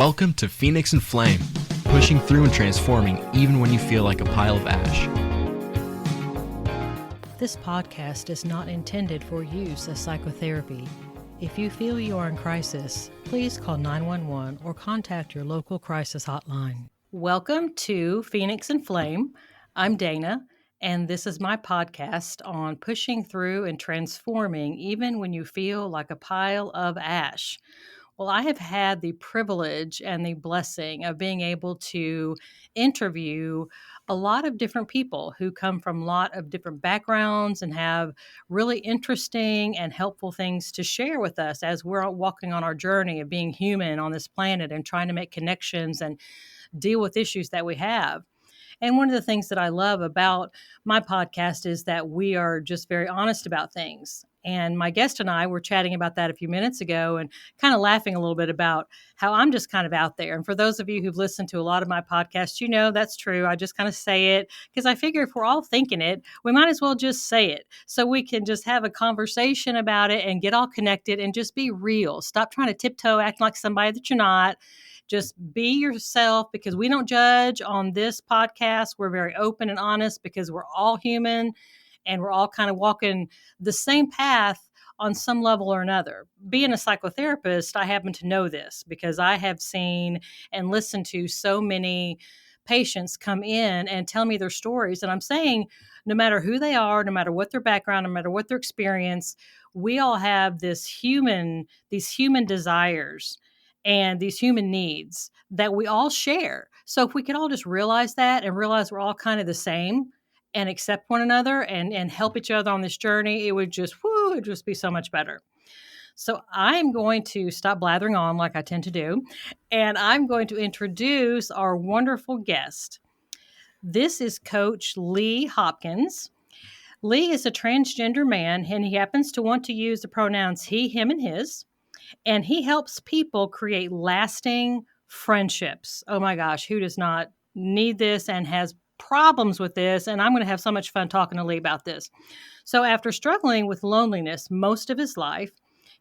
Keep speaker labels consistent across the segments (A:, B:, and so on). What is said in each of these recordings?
A: Welcome to Phoenix and Flame, pushing through and transforming even when you feel like a pile of ash.
B: This podcast is not intended for use as psychotherapy. If you feel you are in crisis, please call 911 or contact your local crisis hotline. Welcome to Phoenix and Flame. I'm Dana, and this is my podcast on pushing through and transforming even when you feel like a pile of ash. Well, I have had the privilege and the blessing of being able to interview a lot of different people who come from a lot of different backgrounds and have really interesting and helpful things to share with us as we're walking on our journey of being human on this planet and trying to make connections and deal with issues that we have. And one of the things that I love about my podcast is that we are just very honest about things. And my guest and I were chatting about that a few minutes ago and kind of laughing a little bit about how I'm just kind of out there. And for those of you who've listened to a lot of my podcasts, you know that's true. I just kind of say it because I figure if we're all thinking it, we might as well just say it so we can just have a conversation about it and get all connected and just be real. Stop trying to tiptoe, acting like somebody that you're not. Just be yourself because we don't judge on this podcast. We're very open and honest because we're all human and we're all kind of walking the same path on some level or another. Being a psychotherapist, I happen to know this because I have seen and listened to so many patients come in and tell me their stories. And I'm saying, no matter who they are, no matter what their background, no matter what their experience, we all have these human desires and these human needs that we all share. So if we could all just realize that and realize we're all kind of the same and accept one another and help each other on this journey, it'd just be so much better. So I'm going to stop blathering on like I tend to do, and I'm going to introduce our wonderful guest. This is Coach Lee Hopkins. Lee is a transgender man, and he happens to want to use the pronouns he, him, and his. And he helps people create lasting friendships. Oh my gosh, who does not need this and has problems with this? And I'm going to have so much fun talking to Lee about this. So, after struggling with loneliness most of his life,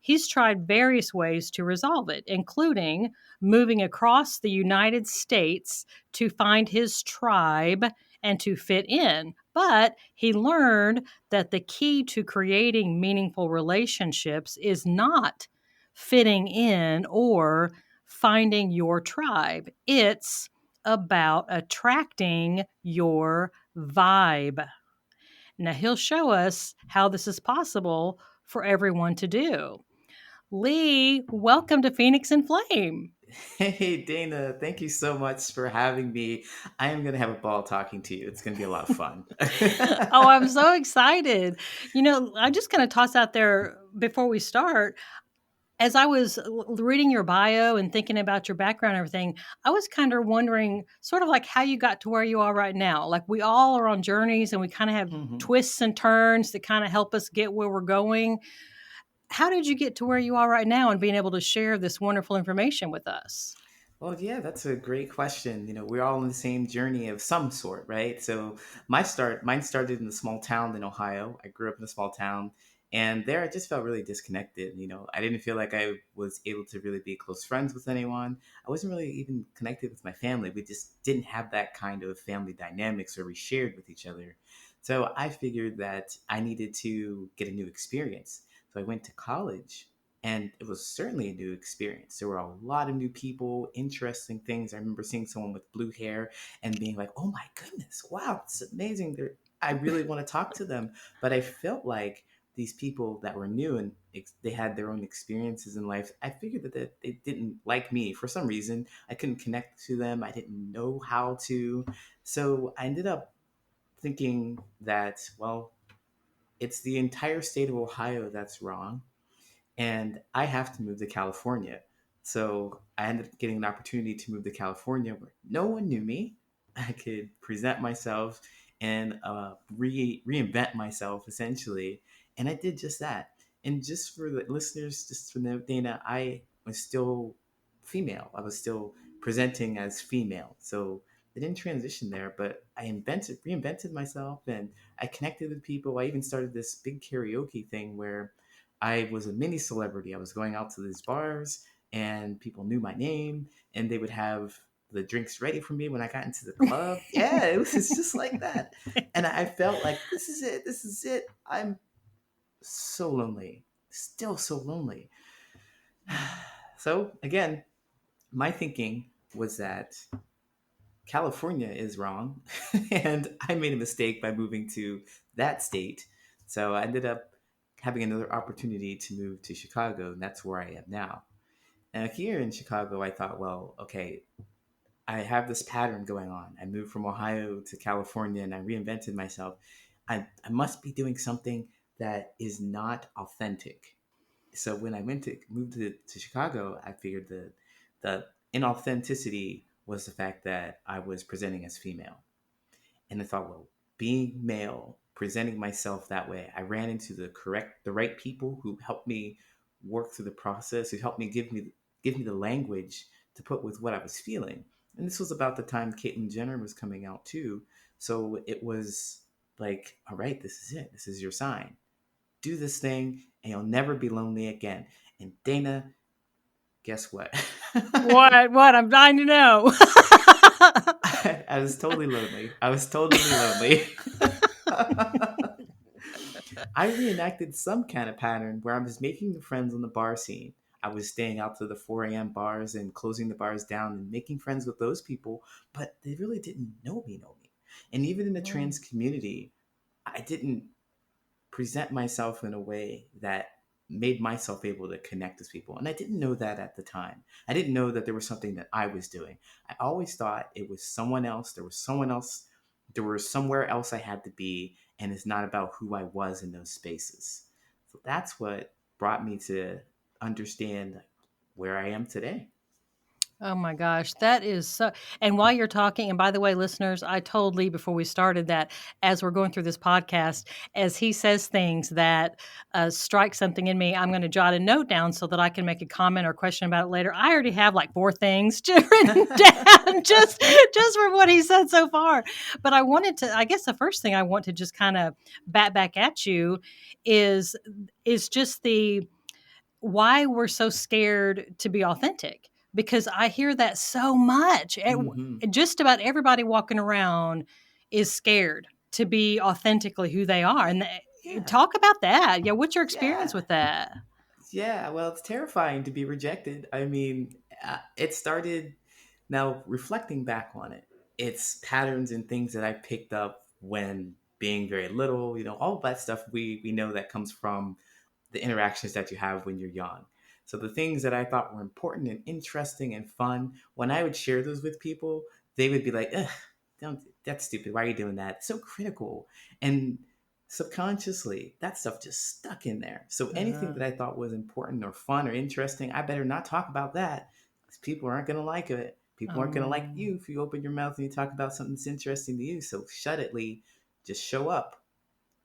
B: he's tried various ways to resolve it, including moving across the United States to find his tribe and to fit in. But he learned that the key to creating meaningful relationships is not fitting in or finding your tribe. It's about attracting your vibe. Now, he'll show us how this is possible for everyone to do. Lee, welcome to Phoenix and Flame.
C: Hey, Dana, thank you so much for having me. I am going to have a ball talking to you. It's going to be a lot of fun.
B: Oh, I'm so excited. I just kind of toss out there before we start. As I was reading your bio and thinking about your background and everything, I was kind of wondering sort of like how you got to where you are right now. Like we all are on journeys and we kind of have twists and turns that kind of help us get where we're going. How did you get to where you are right now and being able to share this wonderful information with us?
C: Well, yeah, that's a great question. We're all on the same journey of some sort, right? So mine started in a small town in Ohio. I grew up in a small town, and there I just felt really disconnected. I didn't feel like I was able to really be close friends with anyone. I wasn't really even connected with my family. We just didn't have that kind of family dynamics where we shared with each other. So I figured that I needed to get a new experience. So I went to college, and it was certainly a new experience. There were a lot of new people, interesting things. I remember seeing someone with blue hair and being like, oh my goodness, wow, it's amazing. I really want to talk to them. But I felt like these people that were new and they had their own experiences in life, I figured that they didn't like me for some reason. I couldn't connect to them. I didn't know how to. So I ended up thinking that, well, it's the entire state of Ohio that's wrong, and I have to move to California. So I ended up getting an opportunity to move to California where no one knew me. I could present myself and reinvent myself essentially, and I did just that. And just for the listeners, just for note, Dana, I was still female. I was still presenting as female. So I didn't transition there, but reinvented myself, and I connected with people. I even started this big karaoke thing where I was a mini celebrity. I was going out to these bars and people knew my name, and they would have the drinks ready for me when I got into the club. Yeah, it's just like that. And I felt like this is it. This is it. I'm so lonely. Still so lonely. So again, my thinking was that California is wrong, and I made a mistake by moving to that state. So I ended up having another opportunity to move to Chicago, and that's where I am now. Now, here in Chicago, I thought, well, okay, I have this pattern going on. I moved from Ohio to California and I reinvented myself. I must be doing something that is not authentic. So when I moved to Chicago, I figured that the inauthenticity was the fact that I was presenting as female. And I thought, well, being male, presenting myself that way, I ran into the right people who helped me work through the process, who helped me give me the language to put with what I was feeling. And this was about the time Caitlyn Jenner was coming out too. So it was like, all right, this is it. This is your sign. Do this thing and you'll never be lonely again. And Dana, guess what?
B: What? I'm dying to know.
C: I was totally lonely. I was totally lonely. I reenacted some kind of pattern where I was making the friends on the bar scene. I was staying out to the 4 a.m. bars and closing the bars down and making friends with those people, but they really didn't know me. And even in the
B: Mm.
C: trans community, I didn't present myself in a way that made myself able to connect with people. And I didn't know that at the time. I didn't know that there was something that I was doing. I always thought it was someone else. There was someone else. There was somewhere else I had to be. And it's not about who I was in those spaces. So that's what brought me to understand where I am today.
B: Oh my gosh, that is so. And while you're talking, and by the way, listeners, I told Lee before we started that as we're going through this podcast, as he says things that strike something in me, I'm going to jot a note down so that I can make a comment or question about it later. I already have like 4 things written down just from what he said so far. But I wanted to, I guess the first thing I want to just kind of bat back at you is just the why we're so scared to be authentic, because I hear that so much.
C: Hmm.
B: Just about everybody walking around is scared to be authentically who they are. And
C: Yeah.
B: talk about that. Yeah, what's your experience
C: Yeah.
B: with that?
C: Yeah, well, it's terrifying to be rejected. I mean, it started now reflecting back on it. It's patterns and things that I picked up when being very little, all that stuff we know that comes from the interactions that you have when you're young. So the things that I thought were important and interesting and fun, when I would share those with people, they would be like, ugh, don't, that's stupid. Why are you doing that? It's so critical. And subconsciously, that stuff just stuck in there. So anything
B: Uh,
C: that I thought was important or fun or interesting, I better not talk about that because people aren't going to like it. People aren't going to like
B: um,
C: you if you open your mouth and you talk about something that's interesting to you. So shut it, Lee. Just show up.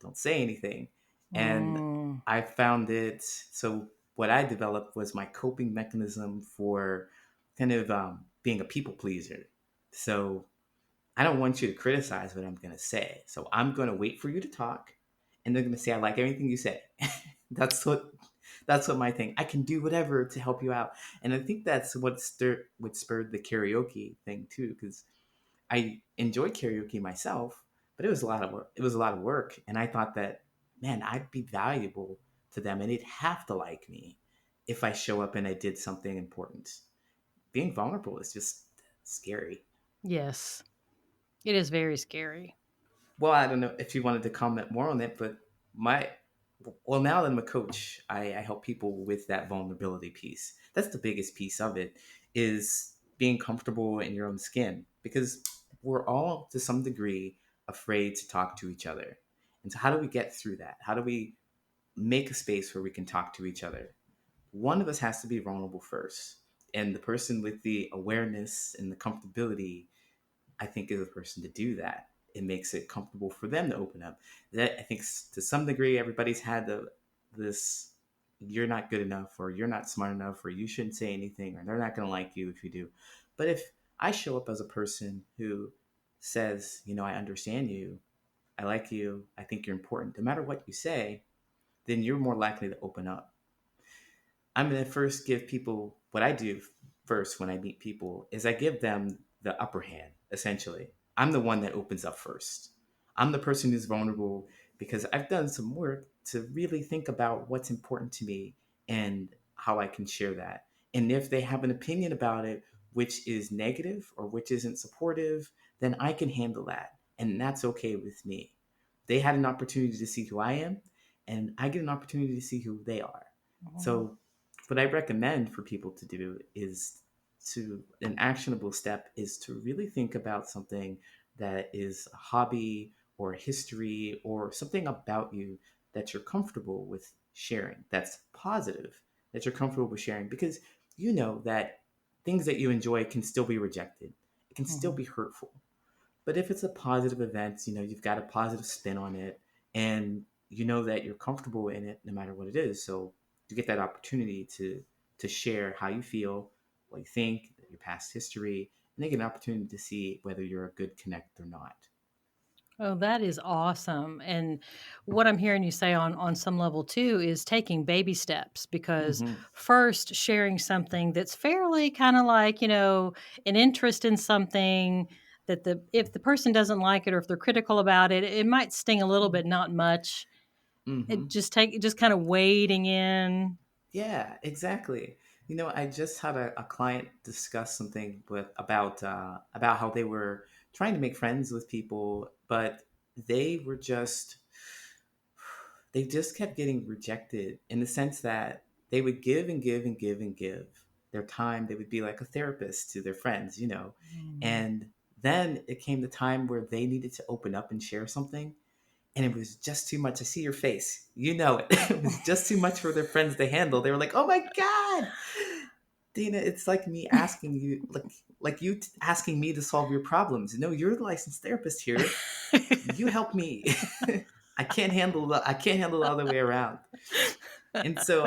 C: Don't say anything. And
B: mm,
C: I found it. So what I developed was my coping mechanism for kind of being a people pleaser. So I don't want you to criticize what I'm going to say. So I'm going to wait for you to talk, and they're going to say I like everything you say. that's what that's what my thing. I can do whatever to help you out, and I think that's what spurred the karaoke thing too, because I enjoy karaoke myself, but it was a lot of work. It was a lot of work, and I thought that, man, I'd be valuable to them, and they'd have to like me if I show up and I did something important. Being vulnerable is just scary.
B: yes, it is very scary.
C: Well, I don't know if you wanted to comment more on it, but my now that I'm a coach, I help people with that vulnerability piece. That's the biggest piece of it, is being comfortable in your own skin, because we're all to some degree afraid to talk to each other. And so how do we get through that? How do we make a space where we can talk to each other? One of us has to be vulnerable first. And the person with the awareness and the comfortability, I think, is a person to do that. It makes it comfortable for them to open up. That, I think, to some degree, everybody's had this you're not good enough, or you're not smart enough, or you shouldn't say anything, or they're not going to like you if you do. But if I show up as a person who says, I understand you, I like you, I think you're important, no matter what you say, then you're more likely to open up. I'm going to first give people what I do first when I meet people is I give them the upper hand, essentially. I'm the one that opens up first. I'm the person who's vulnerable because I've done some work to really think about what's important to me and how I can share that. And if they have an opinion about it, which is negative or which isn't supportive, then I can handle that. And that's okay with me. They had an opportunity to see who I am, and I get an opportunity to see who they are.
B: Mhm.
C: So, what I recommend for people to do is an actionable step is to really think about something that is a hobby or a history or something about you that you're comfortable with sharing, that's positive, that you're comfortable with sharing, because you know that things that you enjoy can still be rejected, it can still
B: Mhm.
C: be hurtful. But if it's a positive event, you've got a positive spin on it, and you know that you're comfortable in it no matter what it is. So you get that opportunity to share how you feel, what you think, your past history, and they get an opportunity to see whether you're a good connect or not.
B: Oh, that is awesome. And what I'm hearing you say on some level too is taking baby steps, because
C: Hmm.
B: first sharing something that's fairly kind of like, an interest in something that if the person doesn't like it or if they're critical about it, it might sting a little bit, not much.
C: Hmm.
B: It just kind of wading in.
C: Yeah, exactly. I just had a client discuss something about how they were trying to make friends with people, but they were just they just kept getting rejected in the sense that they would give and give and give and give their time. They would be like a therapist to their friends.
B: Mm.
C: And then it came the time where they needed to open up and share something. And it was just too much. I see your face. You know it. It was just too much for their friends to handle. They were like, "Oh my God, Dina, it's like me asking you, like you asking me to solve your problems. No, you're the licensed therapist here. You help me. I can't handle the other way around." And so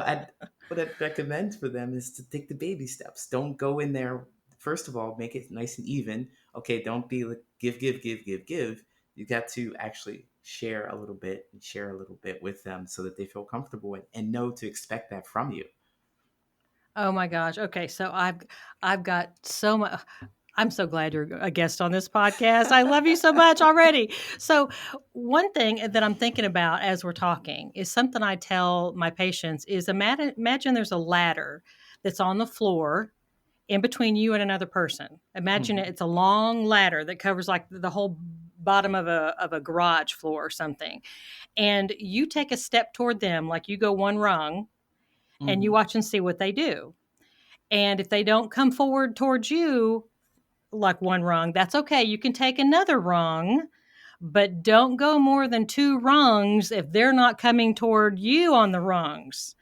C: what I'd recommend for them is to take the baby steps. Don't go in there. First of all, make it nice and even. Okay, don't be like give, give, give, give, give. You got to actually share a little bit and share a little bit with them so that they feel comfortable and know to expect that from you.
B: Oh my gosh. Okay, so I've got so much. I'm so glad you're a guest on this podcast. I love you so much already. So, one thing that I'm thinking about as we're talking is something I tell my patients is imagine there's a ladder that's on the floor in between you and another person. Imagine
C: Hmm.
B: it's a long ladder that covers like the whole bottom of a garage floor or something. And you take a step toward them, like you go one rung, and you
C: Hmm.
B: watch and see what they do. And if they don't come forward towards you like one rung, that's okay. You can take another rung, but don't go more than two rungs if they're not coming toward you on the rungs.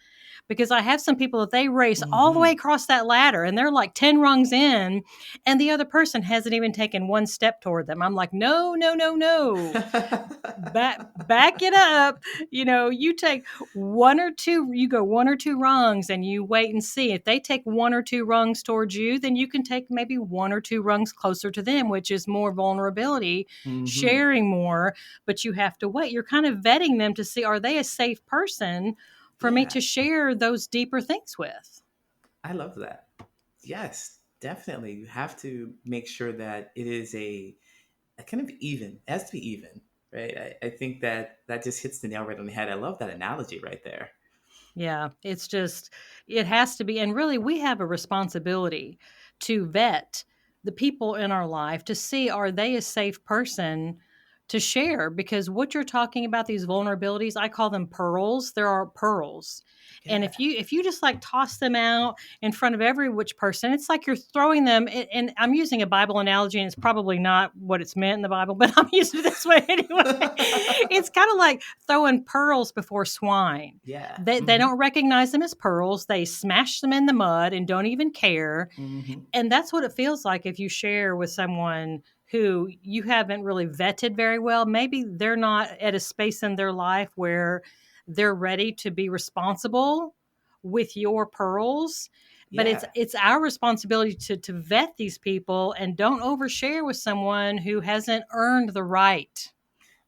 B: Because I have some people that they race all the way
C: Hmm.
B: across that ladder and they're like 10 rungs in, and the other person hasn't even taken one step toward them. I'm like, no, no, no, no. Back it up. You take one or two, you go one or two rungs and you wait and see. If they take one or two rungs towards you, then you can take maybe one or two rungs closer to them, which is more vulnerability,
C: Hmm.
B: sharing more, but you have to wait. You're kind of vetting them to see, are they a safe person for me
C: Yeah,
B: to share those deeper things with?
C: I love that. Yes, definitely. You have to make sure that it is a kind of even. It has to be even, right? I think that just hits the nail right on the head. I love that analogy right there.
B: Yeah, it's just, it has to be. And really, we have a responsibility to vet the people in our life to see, are they a safe person to share? Because what you're talking about, these vulnerabilities, I call them pearls. There are pearls. And
C: Yeah.
B: if you just like toss them out in front of every which person, it's like you're throwing them. And I'm using a Bible analogy, and it's probably not what it's meant in the Bible, but I'm using it this way anyway. It's kind of like throwing pearls before swine.
C: Yeah.
B: They
C: Hmm.
B: don't recognize them as pearls. They smash them in the mud and don't even care.
C: Hmm.
B: And that's what it feels like if you share with someone who you haven't really vetted very well. Maybe they're not at a space in their life where they're ready to be responsible with your pearls. But it's
C: Yeah.
B: it's our responsibility to vet these people and don't overshare with someone who hasn't earned the right.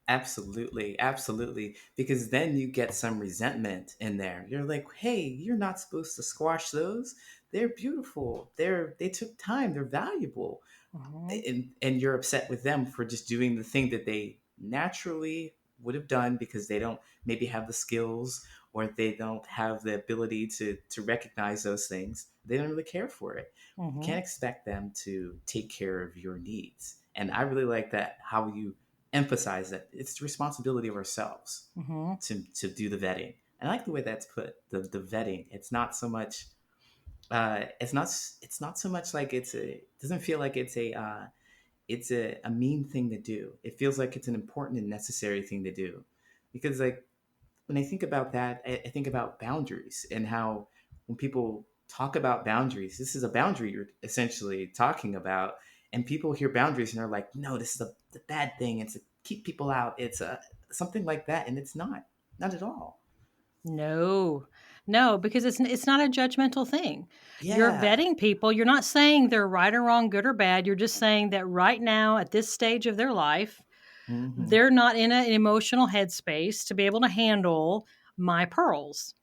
C: Absolutely, absolutely. Because then you get some resentment in there. You're like, hey, you're not supposed to squash those. They're beautiful. They took time. They're valuable.
B: Mhm.
C: And you're upset with them for just doing the thing that they naturally would have done because they don't maybe have the skills, or they don't have the ability to recognize those things. They don't really care for it. You
B: Mhm.
C: can't expect them to take care of your needs. And I really like that, how you emphasize that it's the responsibility of ourselves
B: Mhm.
C: to do the vetting. And I like the way that's put, the vetting. It's not so much it's not so much like it doesn't feel like it's a mean thing to do. It feels like it's an important and necessary thing to do. Because like when I think about that, I think about boundaries, and how when people talk about boundaries, this is a boundary you're essentially talking about. And people hear boundaries and are like, no, this is the bad thing. It's to keep people out. It's a something like that. And it's not at all.
B: No, no, because it's not a judgmental thing. You're
C: Yeah.
B: vetting people. You're not saying they're right or wrong, good or bad. You're just saying that right now, at this stage of their life,
C: Hmm.
B: they're not in an emotional headspace to be able to handle my pearls.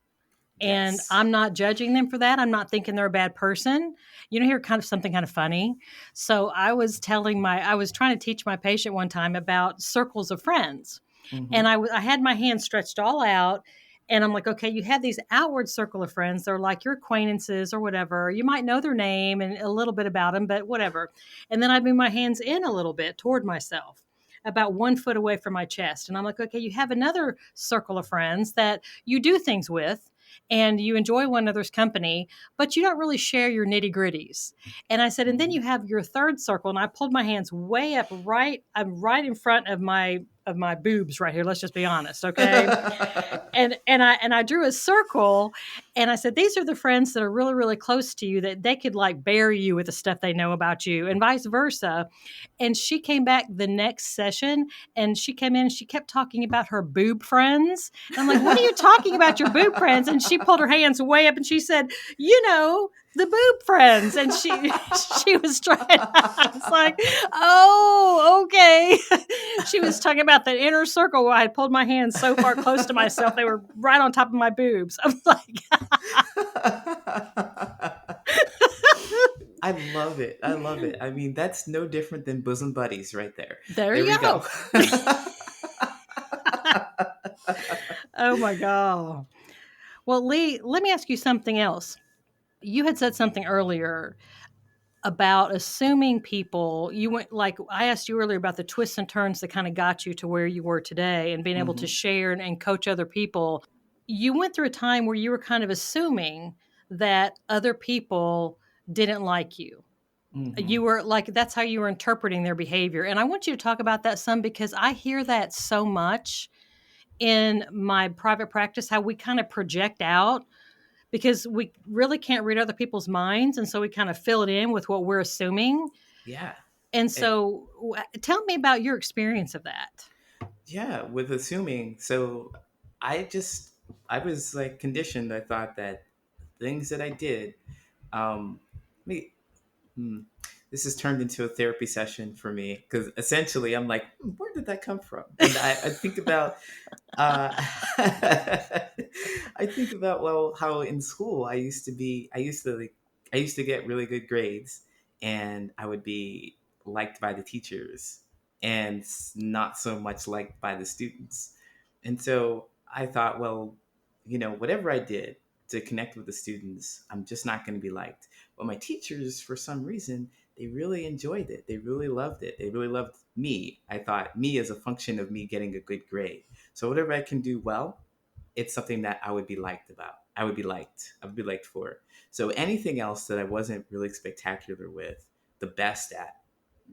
B: And
C: Yes.
B: I'm not judging them for that. I'm not thinking they're a bad person. You know, here kind of something kind of funny. So I was trying to teach my patient one time about circles of friends, and
C: Hmm.
B: I had my hands stretched all out, and I'm like, okay, you have these outward circle of friends. They're like your acquaintances or whatever. You might know their name and a little bit about them, but whatever. And then I move my hands in a little bit toward myself, about 1 foot away from my chest. And I'm like, okay, you have another circle of friends that you do things with and you enjoy one another's company, but you don't really share your nitty gritties. And I said, and then
C: Hmm.
B: you have your third circle. And I pulled my hands way up, I'm right in front of my boobs right here. Let's just be honest, okay? And I drew a circle, and I said, these are the friends that are really really close to you, that they could like bury you with the stuff they know about you, and vice versa. And she came back the next session, and she came in and she kept talking about her boob friends. And I'm like, what are you talking about, your boob friends? And she pulled her hands way up and she said, you know, the boob friends. And she was trying. I was like, oh, okay. She was talking about the inner circle where I had pulled my hands so far close to myself they were right on top of my boobs. I was like,
C: I love it. I love it. I mean, that's no different than bosom buddies right there.
B: there
C: There we
B: you
C: go.
B: go. Oh my god. Well, Lee, let me ask you something else. You had said something earlier about assuming people. You went like I asked you earlier about the twists and turns that kind of got you to where you were today and being able to
C: Hmm.
B: share and coach other people. You went through a time where you were kind of assuming that other people didn't like you.
C: Hmm.
B: You were like, that's how you were interpreting their behavior. And I want you to talk about that some, because I hear that so much in my private practice, how we kind of project out because we really can't read other people's minds. And so we kind of fill it in with what we're assuming.
C: Yeah.
B: And
C: Eh,
B: so tell me about your experience of that.
C: yeah. With assuming. So I just, I was like conditioned. I thought that things that I did, me, hmm, this has turned into a therapy session for me, because essentially I'm like, where did that come from? And I think about, uh, I think about, well, how in school I used to get really good grades, and I would be liked by the teachers and not so much liked by the students. And so I thought, well, whatever I did to connect with the students, I'm just not going to be liked. But my teachers, for some reason, they really enjoyed it. They really loved it. They really loved me. I thought me as a function of me getting a good grade. So whatever I can do well, it's something that I would be liked about. I would be liked. I would be liked for. So anything else that I wasn't really spectacular with, the best at,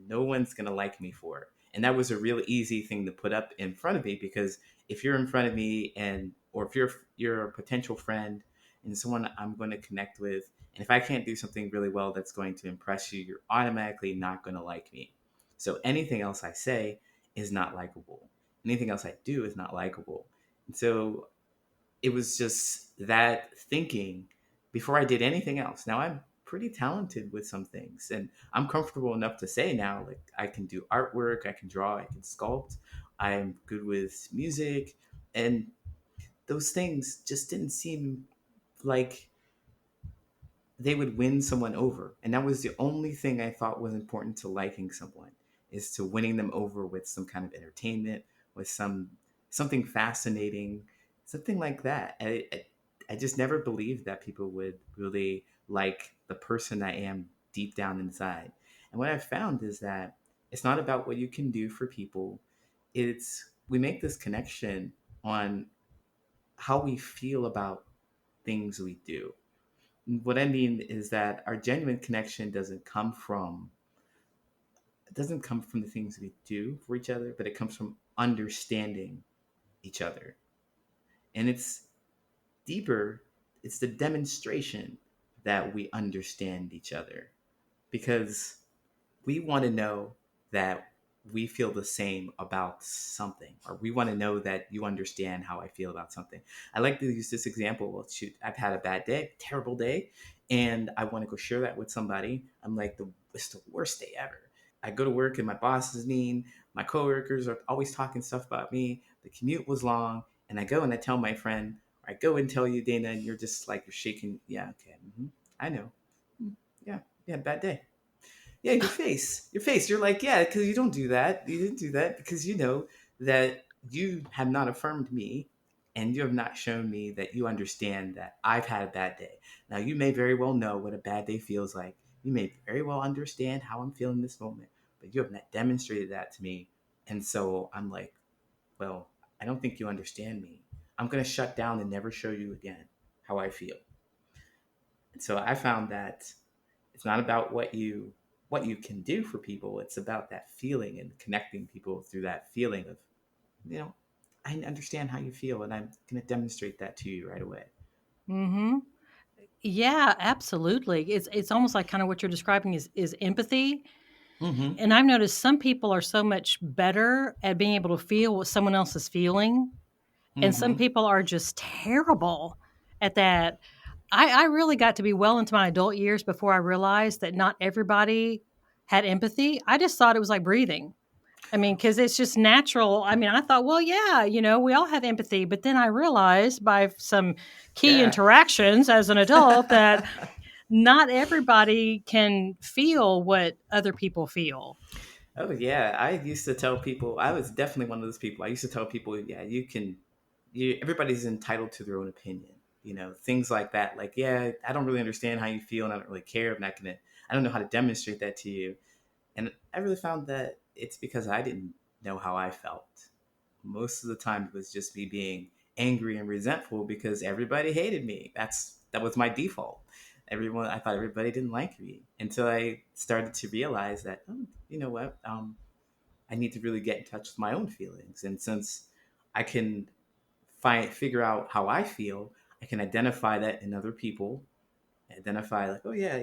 C: no one's gonna like me for. And that was a real easy thing to put up in front of me, because if you're in front of me, and or if you're a potential friend and someone I'm going to connect with, and if I can't do something really well that's going to impress you, you're automatically not going to like me. So anything else I say is not likable. Anything else I do is not likable. And so it was just that thinking before I did anything else. Now I'm pretty talented with some things, and I'm comfortable enough to say now, like, I can do artwork, I can draw, I can sculpt. I'm good with music, and those things just didn't seem like they would win someone over. And that was the only thing I thought was important to liking someone, is to winning them over with some kind of entertainment, with something fascinating, something like that. I just never believed that people would really like the person I am deep down inside. And what I've found is that it's not about what you can do for people. It's we make this connection on how we feel about things we do. What I mean is that our genuine connection doesn't come from the things we do for each other, but it comes from understanding each other. And it's deeper. It's the demonstration that we understand each other, because we want to know that we feel the same about something, or we want to know that you understand how I feel about something. I like to use this example. Well, shoot, I've had a bad day, terrible day, and I want to go share that with somebody. I'm like, it's the worst day ever. I go to work and my boss is mean. My coworkers are always talking stuff about me. The commute was long, and I go and I tell my friend, or I go and tell you, Dana, and you're just like, you're shaking. Yeah, okay, I know. Yeah, yeah, bad day. Yeah, your face. You're like, yeah, because you don't do that. You didn't do that because you know that you have not affirmed me, and you have not shown me that you understand that I've had a bad day. Now, you may very well know what a bad day feels like. You may very well understand how I'm feeling this moment, but you have not demonstrated that to me. And so I'm like, well, I don't think you understand me. I'm going to shut down and never show you again how I feel. And so I found that it's not about what you can do for people. It's about that feeling and connecting people through that feeling of, you know, I understand how you feel, and I'm going to demonstrate that to you right away.
B: Mm-hmm. Yeah, absolutely. It's almost like kind of what you're describing is empathy.
C: Mm-hmm.
B: And I've noticed some people are so much better at being able to feel what someone else is feeling, and some
C: Mm-hmm.
B: people are just terrible at that. I really got to be well into my adult years before I realized that not everybody had empathy. I just thought it was like breathing. I mean, because it's just natural. I mean, I thought, well, yeah, we all have empathy. But then I realized by some key
C: Yeah.
B: interactions as an adult that not everybody can feel what other people feel.
C: Oh yeah, I used to tell people, I was definitely one of those people. I used to tell people, yeah, everybody's entitled to their own opinion. Things like that. Like, yeah, I don't really understand how you feel, and I don't really care. I don't know how to demonstrate that to you. And I really found that it's because I didn't know how I felt. Most of the time, it was just me being angry and resentful because everybody hated me. That was my default. I thought everybody didn't like me until I started to realize that, oh, you know what? I need to really get in touch with my own feelings. And since I can figure out how I feel, I can identify that in other people, identify like, oh yeah,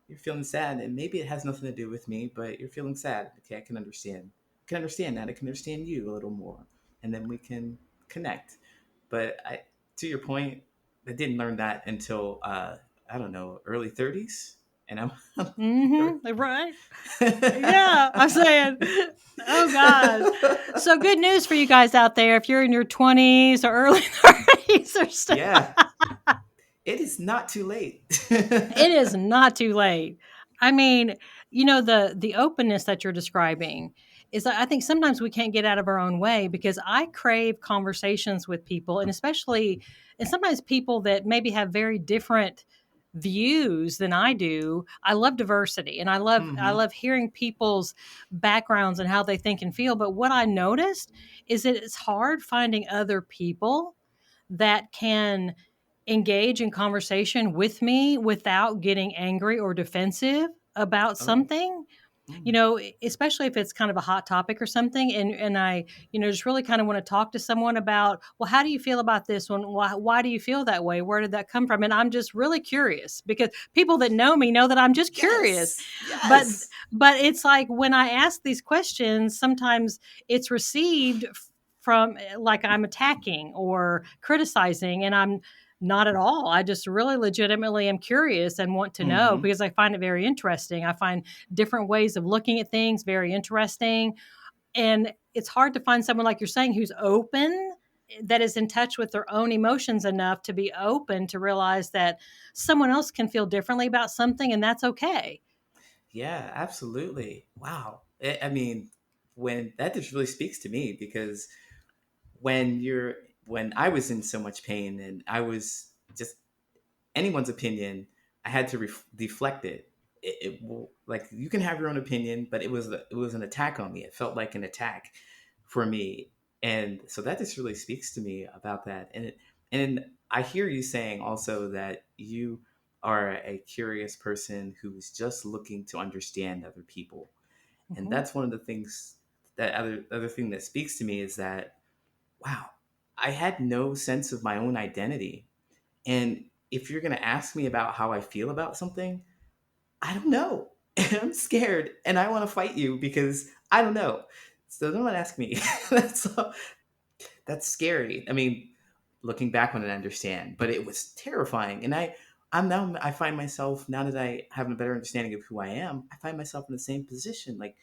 C: you're feeling sad, and maybe it has nothing to do with me, but you're feeling sad. Okay, I can understand. I can understand that. I can understand you a little more, and then we can connect. But to your point, I didn't learn that until I don't know, early 30s, and I'm
B: Mm-hmm. Right. Yeah, I'm saying, oh God. So good news for you guys out there. If you're in your 20s or early 30s or stuff,
C: yeah, it is not too late.
B: it is not too late. I mean, the openness that you're describing is, I think sometimes we can't get out of our own way, because I crave conversations with people, and sometimes people that maybe have very different views than I do. I love diversity, and I
C: Hmm.
B: love hearing people's backgrounds and how they think and feel. But what I noticed is that it's hard finding other people that can engage in conversation with me without getting angry or defensive about
C: Oh.
B: something,
C: Mm.
B: especially if it's kind of a hot topic or something. And I, just really kind of want to talk to someone about, well, how do you feel about this one? Why do you feel that way? Where did that come from? And I'm just really curious, because people that know me know that I'm just curious.
C: Yes.
B: But,
C: Yes.
B: but it's like when I ask these questions, sometimes it's received from like I'm attacking or criticizing, and I'm not at all. I just really legitimately am curious and want to know,
C: Hmm.
B: because I find it very interesting. I find different ways of looking at things very interesting. And it's hard to find someone like you're saying who's open, that is in touch with their own emotions enough to be open to realize that someone else can feel differently about something and that's okay.
C: Yeah, absolutely. Wow. I mean, when that just really speaks to me because when I was in so much pain and I was just anyone's opinion, I had to deflect it. Like you can have your own opinion, but it was an attack on me. It felt like an attack for me, and so that just really speaks to me about that. And I hear you saying also that you are a curious person who's just looking to understand other people, and
B: Mhm.
C: that's one of the things that other thing that speaks to me is that wow, I had no sense of my own identity, and if you're going to ask me about how I feel about something, I don't know. And I'm scared and I want to fight you because I don't know. So don't ask me. So, that's scary. I mean, looking back on it, I understand, but it was terrifying. And I find myself, now that I have a better understanding of who I am, I find myself in the same position. Like,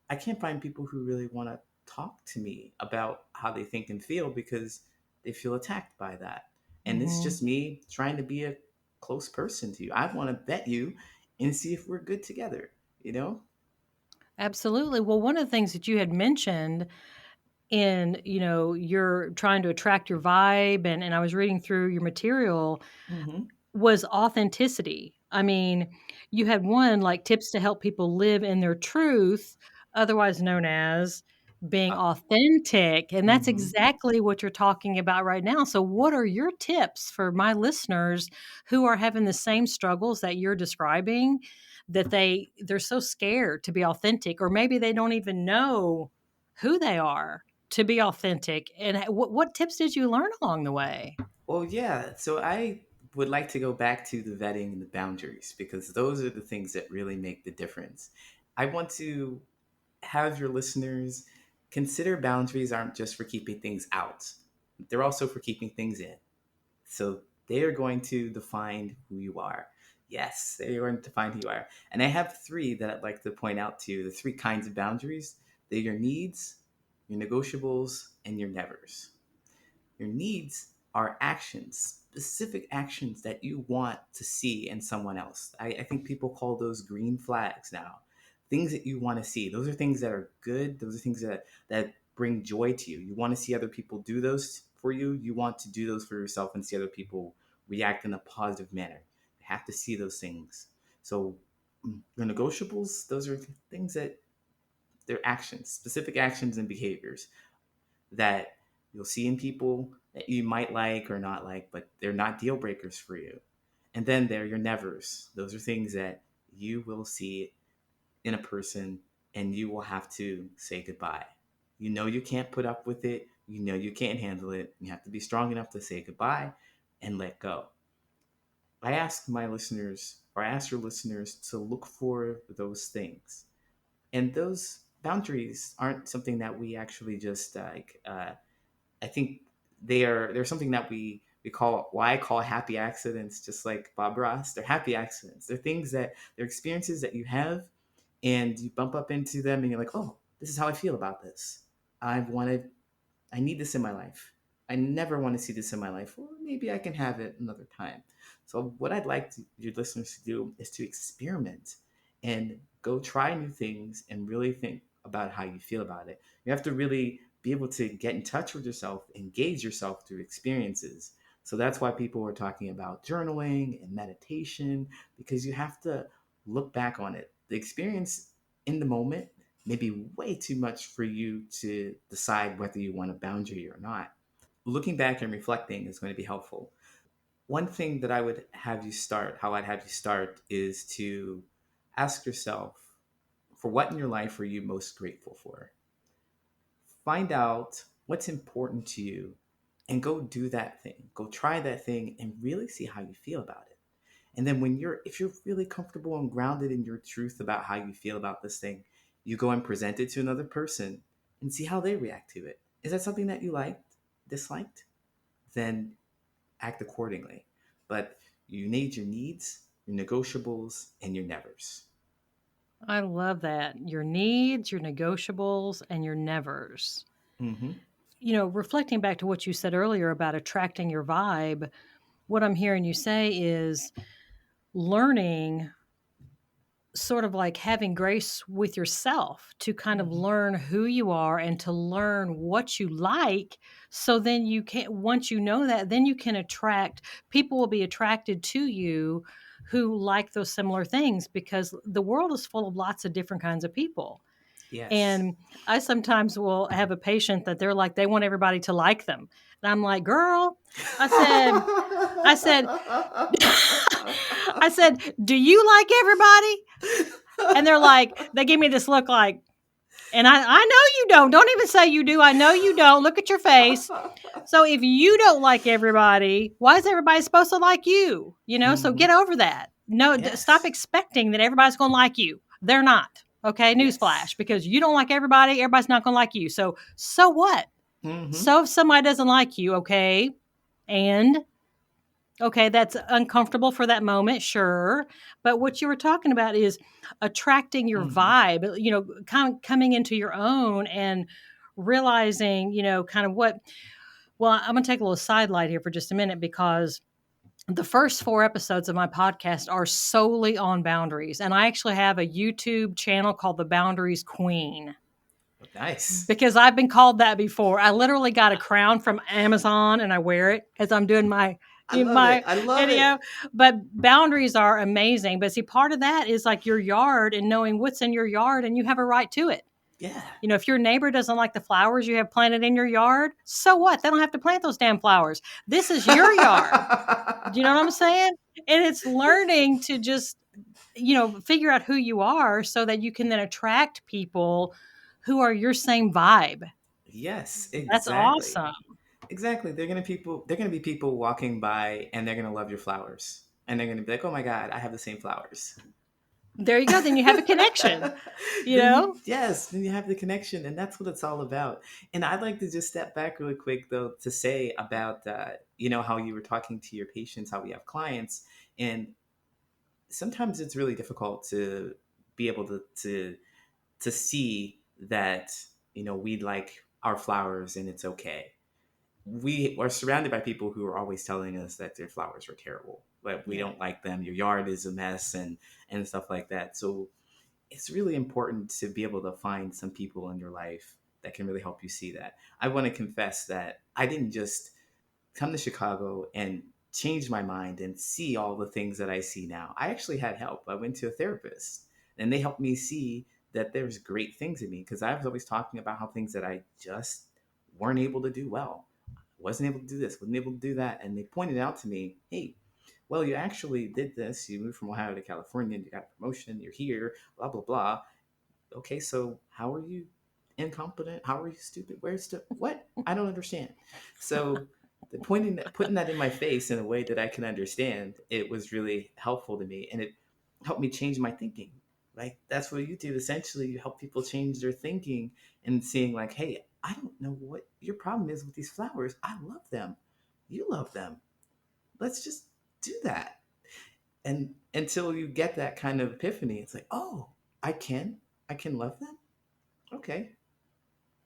C: I can't find people who really want to talk to me about how they think and feel because they feel attacked by that. And it's
B: Mhm.
C: just me trying to be a close person to you. I want to vet you and see if we're good together, you know?
B: Absolutely. Well, one of the things that you had mentioned in, you're trying to attract your vibe, and I was reading through your material,
C: Hmm.
B: was authenticity. I mean, you had one, like, tips to help people live in their truth, otherwise known as being
C: Uh,
B: authentic, and that's
C: hmm.
B: exactly what you're talking about right now. So what are your tips for my listeners who are having the same struggles that you're describing, that they're so scared to be authentic, or maybe they don't even know who they are to be authentic, and what tips did you learn along the way?
C: Well, yeah. So I would like to go back to the vetting and the boundaries because those are the things that really make the difference. I want to have your listeners consider boundaries aren't just for keeping things out, they're also for keeping things in. So they are going to define who you are. Yes, they are going to define who you are. And I have three that I'd like to point out to you, the three kinds of boundaries. They're your needs, your negotiables, and your nevers. Your needs are actions, specific actions that you want to see in someone else. I think people call those green flags now. Things that you want to see. Those are things that are good. Those are things that bring joy to you. You want to see other people do those for you. You want to do those for yourself and see other people react in a positive manner. You have to see those things. So your negotiables, those are things that they're actions, specific actions and behaviors that you'll see in people that you might like or not like, but they're not deal breakers for you. And then there are your nevers. Those are things that you will see in a person and you will have to say goodbye. You know you can't put up with it. You know you can't handle it. You have to be strong enough to say goodbye and let go. I ask my listeners, or I ask your listeners to look for those things. And those boundaries aren't something that we actually just I think they're something that we call why I call happy accidents, just like Bob Ross. They're happy accidents. They're things that they're experiences that you have, and you bump up into them, and you're like, oh, this is how I feel about this. I've wanted I need this in my life. I never want to see this in my life. Or maybe I can have it another time. So, what I'd like your listeners to do is to experiment and go try new things and really think about how you feel about it. You have to really be able to get in touch with yourself, engage yourself through experiences. So, that's why people are talking about journaling and meditation because you have to look back on it. The experience in the moment may be way too much for you to decide whether you want a boundary or not. Looking back and reflecting is going to be helpful. One thing that I would have you start, how I'd have you start, is to ask yourself, for what in your life are you most grateful for? Find out what's important to you and go do that thing. Go try that thing and really see how you feel about it. And then if you're really comfortable and grounded in your truth about how you feel about this thing, you go and present it to another person and see how they react to it. Is that something that you liked, disliked? Then act accordingly. But you need your needs, your negotiables, and your nevers.
B: I love that. Your needs, your negotiables, and your nevers.
C: Hmm.
B: Reflecting back to what you said earlier about attracting your vibe, what I'm hearing you say is learning, sort of like having grace with yourself to kind of
C: Hmm.
B: learn who you are and to learn what you like. So then you can, once you know that, then you can attract, people will be attracted to you who like those similar things, because the world is full of lots of different kinds of people.
C: Yes.
B: And I sometimes will have a patient that they're like, they want everybody to like them. And I'm like, girl, I said, I said, I said, do you like everybody? And they're like, they give me this look like, and I know you don't. Don't even say you do. I know you don't. Look at your face. So if you don't like everybody, why is everybody supposed to like you? So
C: Hmm.
B: get over that. No, stop
C: Yes.
B: expecting that everybody's going to like you. They're not. Okay,
C: Yes.
B: newsflash, because you don't like everybody, everybody's not going to like you. So what?
C: Hmm.
B: So if somebody doesn't like you, okay, and okay, that's uncomfortable for that moment, sure. But what you were talking about is attracting your
C: Hmm.
B: vibe, kind of coming into your own and realizing, kind of what. Well, I'm going to take a little sidelight here for just a minute, because the first 4 episodes of my podcast are solely on boundaries. And I actually have a YouTube channel called The Boundaries Queen,
C: Nice.
B: because I've been called that before. I literally got a crown from Amazon and I wear it as I'm doing my
C: I love it.
B: my
C: I love
B: video.
C: it.
B: But boundaries are amazing. But see, part of that is like your yard and knowing what's in your yard, and you have a right to it.
C: Yeah.
B: If your neighbor doesn't like the flowers you have planted in your yard, so what? They don't have to plant those damn flowers. This is your yard. Do you know what I'm saying? And it's learning to just, figure out who you are so that you can then attract people who are your same vibe.
C: Yes,
B: That's
C: exactly.
B: awesome.
C: Exactly. They're gonna be people walking by and they're gonna love your flowers. And they're gonna be like, oh my God, I have the same flowers.
B: There you go. Then you have a connection, you
C: Then
B: know?
C: then you have the connection, and that's what it's all about. And I'd like to just step back really quick though to say about how you were talking to your patients, how we have clients, and sometimes it's really difficult to be able to see that we like our flowers and it's okay. We are surrounded by people who are always telling us that their flowers are terrible, that we
B: Yeah.
C: don't like them, your yard is a mess, and stuff like that. So it's really important to be able to find some people in your life that can really help you see that. I want to confess that I didn't just come to Chicago and change my mind and see all the things that I see now. I actually had help. I went to a therapist and they helped me see that there's great things in me, because I was always talking about how things that I just weren't able to do well. Wasn't able to do this, wasn't able to do that. And they pointed out to me, hey, well, you actually did this. You moved from Ohio to California and you got a promotion. You're here, blah, blah, blah. Okay, so how are you incompetent? How are you stupid? Where's the what? I don't understand. So the putting that in my face in a way that I can understand, it was really helpful to me, and it helped me change my thinking. Like that's what you do. Essentially, you help people change their thinking and seeing like, hey, I don't know what your problem is with these flowers. I love them. You love them. Let's just do that. And until you get that kind of epiphany, it's like, oh, I can love them. Okay,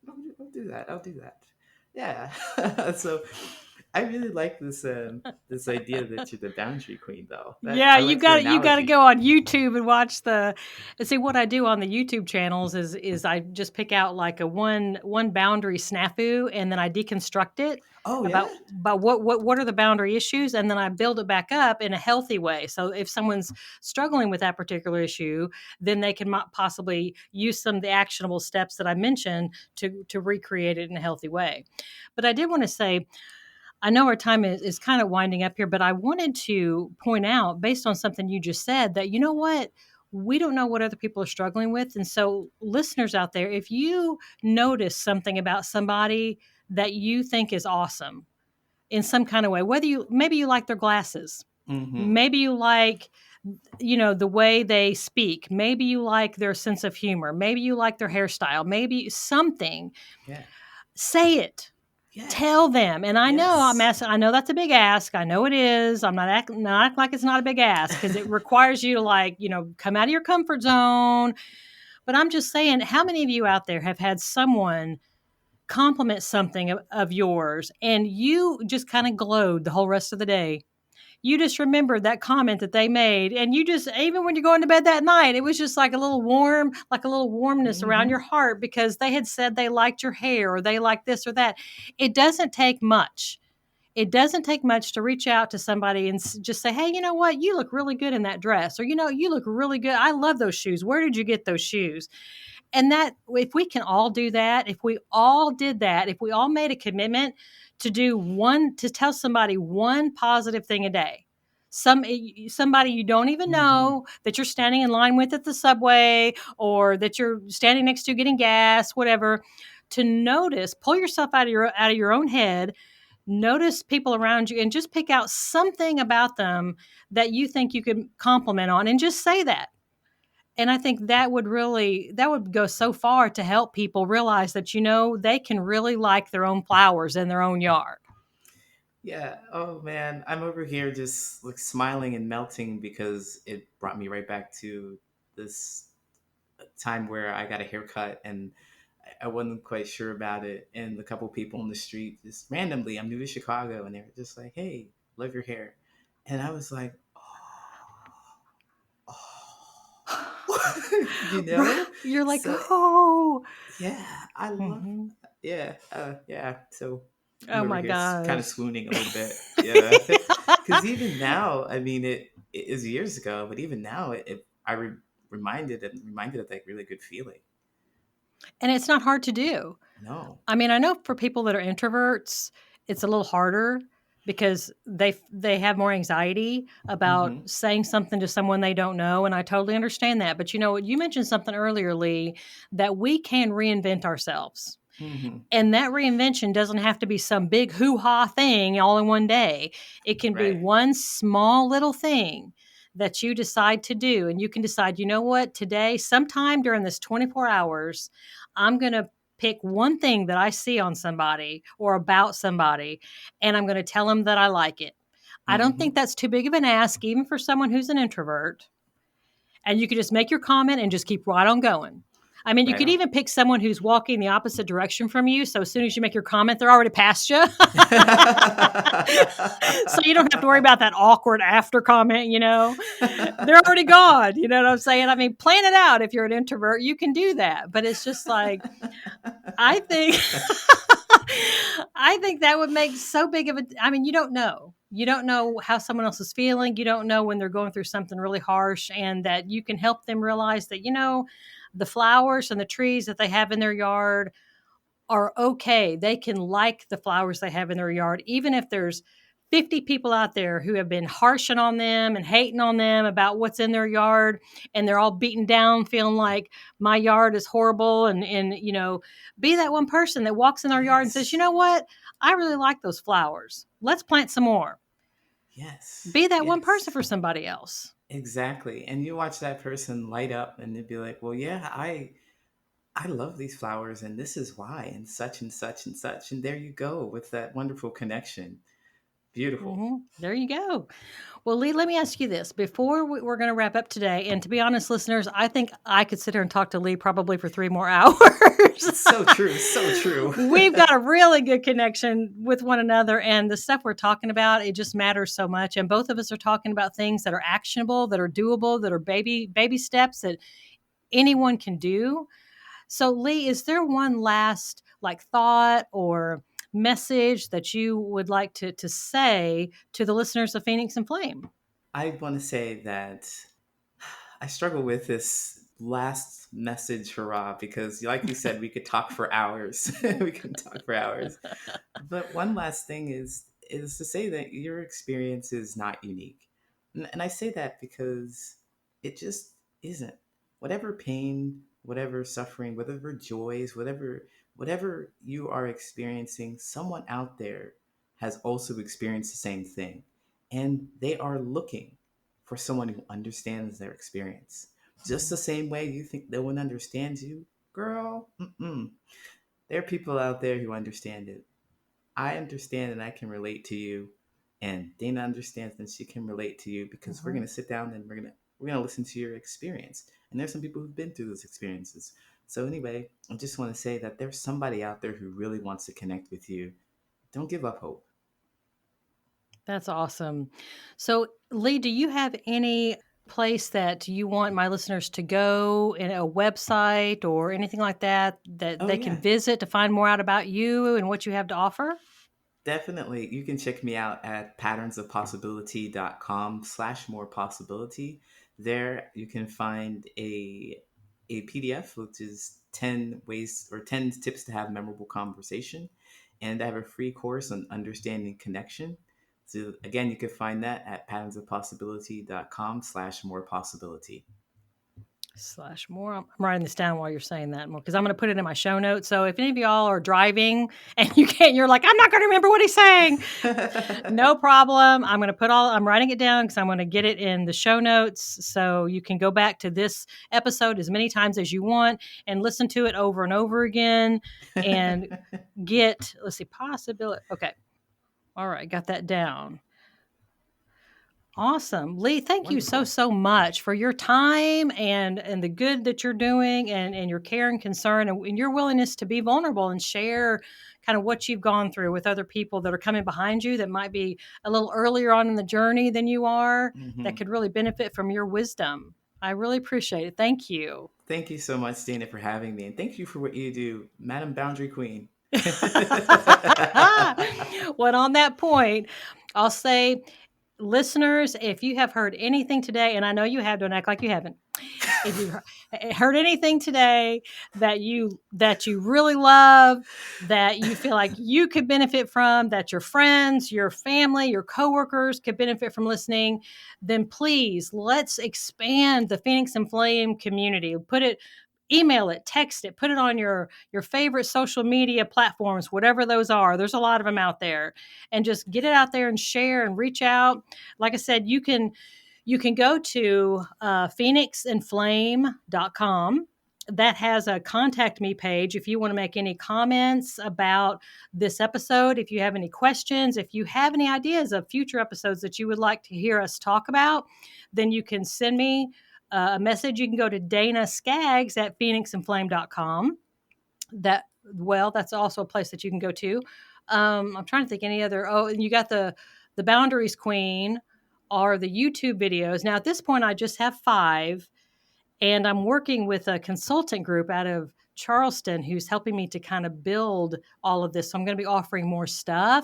C: I'll do that. I'll do that. Yeah. So I really like this idea that you're the boundary queen, though. That
B: Yeah,
C: I like your
B: you got to go
C: analogy.
B: on YouTube and watch and see what I do on the YouTube channels is I just pick out like a one boundary snafu, and then I deconstruct it
C: Oh yeah.
B: about what are the boundary issues, and then I build it back up in a healthy way. So if someone's struggling with that particular issue, then they can possibly use some of the actionable steps that I mentioned to recreate it in a healthy way. But I did want to say, I know our time is kind of winding up here, but I wanted to point out, based on something you just said, that you know what? We don't know what other people are struggling with. And so, listeners out there, if you notice something about somebody that you think is awesome in some kind of way, whether maybe you like their glasses,
C: Mm-hmm.
B: maybe you like, the way they speak, maybe you like their sense of humor, maybe you like their hairstyle, maybe something,
C: Yeah.
B: say it. Tell them. And I know I'm
C: Yes.
B: asking, I know that's a big ask. I know it is. I'm not acting like it's not a big ask because it requires you to come out of your comfort zone. But I'm just saying, how many of you out there have had someone compliment something of yours and you just kind of glowed the whole rest of the day? You just remembered that comment that they made, and you just, even when you're going to bed that night, it was just like a little warm, like a little warmness around your
C: Hmm.
B: heart because they had said they liked your hair or they liked this or that. It doesn't take much. It doesn't take much to reach out to somebody and just say, hey, you know what? You look really good in that dress. Or, you look really good. I love those shoes. Where did you get those shoes? And that, if we can all do that, if we all did that, if we all made a commitment to tell somebody one positive thing a day, somebody you don't even
C: Hmm.
B: know that you're standing in line with at the subway or that you're standing next to getting gas, whatever, to notice, pull yourself out of your own head, notice people around you and just pick out something about them that you think you could compliment on and just say that. And I think that would go so far to help people realize that, they can really like their own flowers in their own yard.
C: Yeah. Oh man, I'm over here just like smiling and melting because it brought me right back to this time where I got a haircut and I wasn't quite sure about it. And a couple people on the street just randomly, I'm new to Chicago, and they were just like, "Hey, love your hair," and I was like, "Oh," you know.
B: You're like,
C: So
B: oh,
C: yeah, I love.
B: mhm.
C: Yeah, yeah. So I'm
B: Oh
C: over
B: my
C: here kind of
B: gosh.
C: swooning a little bit. Yeah, because even now, I mean, it is years ago, but even now, reminded of that really good feeling.
B: And it's not hard to do.
C: No.
B: I mean, I know for people that are introverts, it's a little harder because they have more anxiety about
C: Mm-hmm.
B: saying something to someone they don't know, and I totally understand that. But you mentioned something earlier, Lee, that we can reinvent ourselves.
C: Mm-hmm.
B: And that reinvention doesn't have to be some big hoo-ha thing all in one day. It can be
C: Right.
B: one small little thing that you decide to do. And you can decide, you know what, today, sometime during this 24 hours, I'm going to pick one thing that I see on somebody or about somebody, and I'm going to tell them that I like it. I don't
C: Mm-hmm.
B: think that's too big of an ask, even for someone who's an introvert. And you could just make your comment and just keep right on going. I mean, you
C: Right
B: could
C: on.
B: even pick someone who's walking the opposite direction from you. So as soon as you make your comment, they're already past you. So you don't have to worry about that awkward after comment. They're already gone. You know what I'm saying? I mean, plan it out. If you're an introvert, you can do that. But it's just like, I think I think that would make so big of a, I mean, you don't know. You don't know how someone else is feeling. You don't know when they're going through something really harsh, and that you can help them realize that, the flowers and the trees that they have in their yard are okay. They can like the flowers they have in their yard, even if there's 50 people out there who have been harshing on them and hating on them about what's in their yard, and they're all beaten down, feeling like my yard is horrible. And be that one person that walks in our yard and says, you
C: Yes.
B: know what? I really like those flowers. Let's plant some more.
C: Yes.
B: Be that one person
C: Yes.
B: for somebody else.
C: Exactly. And you watch that person light up and they'd be like, "Well, yeah, I love these flowers and this is why and such and such and such." And there you go with that wonderful connection. Beautiful.
B: There you go. Well, Lee, let me ask you this before we're going to wrap up today. And to be honest, listeners, I think I could sit here and talk to Lee probably for 3 more hours.
C: So true. So true.
B: We've got a really good connection with one another, and the stuff we're talking about, it just matters so much. And both of us are talking about things that are actionable, that are doable, that are baby steps that anyone can do. So, Lee, is there one last thought or message that you would like to say to the listeners of Phoenix and Flame?
C: I want to say that I struggle with this last message hurrah because, like you said, we could talk for hours. We can talk for hours. But one last thing is to say that your experience is not unique. And I say that because it just isn't. Whatever pain, whatever suffering, whatever joys, whatever you are experiencing, someone out there has also experienced the same thing. And they are looking for someone who understands their experience. Just the same way you think no one understands you, girl. Mm-mm. There are people out there who understand it I understand and I can relate to you, and Dana understands and she can relate to you because we're gonna sit down and we're gonna listen to your experience. And there's some people who've been through those experiences. So anyway, I just want to say that there's somebody out there who really wants to connect with you. Don't give up hope.
B: That's awesome. So, Lee, do you have any place that you want my listeners to go, in a website or anything like that, that
C: Oh
B: they can
C: yeah,
B: visit to find more out about you and what you have to offer?
C: definitely. You can check me out at patternsofpossibility.com/more possibility. There you can find a PDF, which is 10 ways or 10 tips to have memorable conversation. And I have a free course on understanding connection. So again, you can find that at patternsofpossibility.com/more possibility.
B: Slash more. I'm writing this down while you're saying that more because I'm going to put it in my show notes. So if any of y'all are driving and you're like, I'm not going to remember what he's saying. No problem. I'm writing it down because I'm going to get it in the show notes. So you can go back to this episode as many times as you want and listen to it over and over again and let's see, possibility. Okay. All right. Got that down. Awesome. Lee, thank you so,
C: Wonderful.
B: so much for your time and the good that you're doing and your care and concern and your willingness to be vulnerable and share kind of what you've gone through with other people that are coming behind you that might be a little earlier on in the journey than you are, that
C: Hmm.
B: could really benefit from your wisdom. I really appreciate it. Thank you.
C: Thank you so much, Dana, for having me. And thank you for what you do, Madam Boundary Queen.
B: Well, on that point, I'll say, listeners, if you have heard anything today, and I know you have, don't act like you haven't. If you heard anything today that you really love, that you feel like you could benefit from, that your friends, your family, your coworkers could benefit from listening, then please let's expand the Phoenix and Flame community. Email it, text it, put it on your favorite social media platforms, whatever those are. There's a lot of them out there, and just get it out there and share and reach out. Like I said, you can go to phoenixandflame.com. That has a contact me page if you want to make any comments about this episode, if you have any questions, if you have any ideas of future episodes that you would like to hear us talk about, then you can send me a message. You can go to Dana Skaggs at phoenixandflame.com. That's also a place that you can go to. I'm trying to think any other. Oh, and you got the Boundaries Queen are the YouTube videos. Now at this point, I just have 5, and I'm working with a consultant group out of Charleston who's helping me to kind of build all of this. So I'm going to be offering more stuff.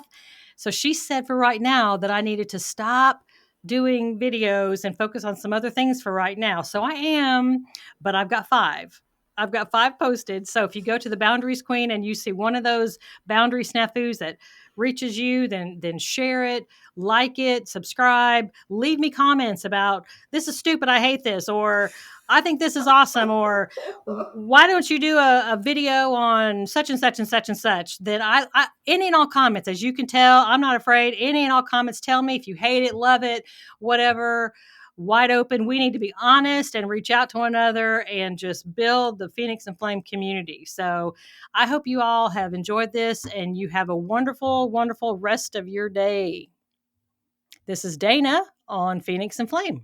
B: So she said for right now that I needed to stop doing videos and focus on some other things for right now. So I am, but I've got 5. I've got 5 posted. So if you go to the Boundaries Queen and you see one of those boundary snafus that reaches you, then share it, like it, subscribe, leave me comments about this is stupid, I hate this, or I think this is awesome, or why don't you do a video on such and such and such and such. That any and all comments, as you can tell, I'm not afraid. Any and all comments, tell me if you hate it, love it, whatever. Wide open. We need to be honest and reach out to one another and just build the Phoenix and Flame community. So I hope you all have enjoyed this and you have a wonderful, wonderful rest of your day. This is Dana on Phoenix and Flame.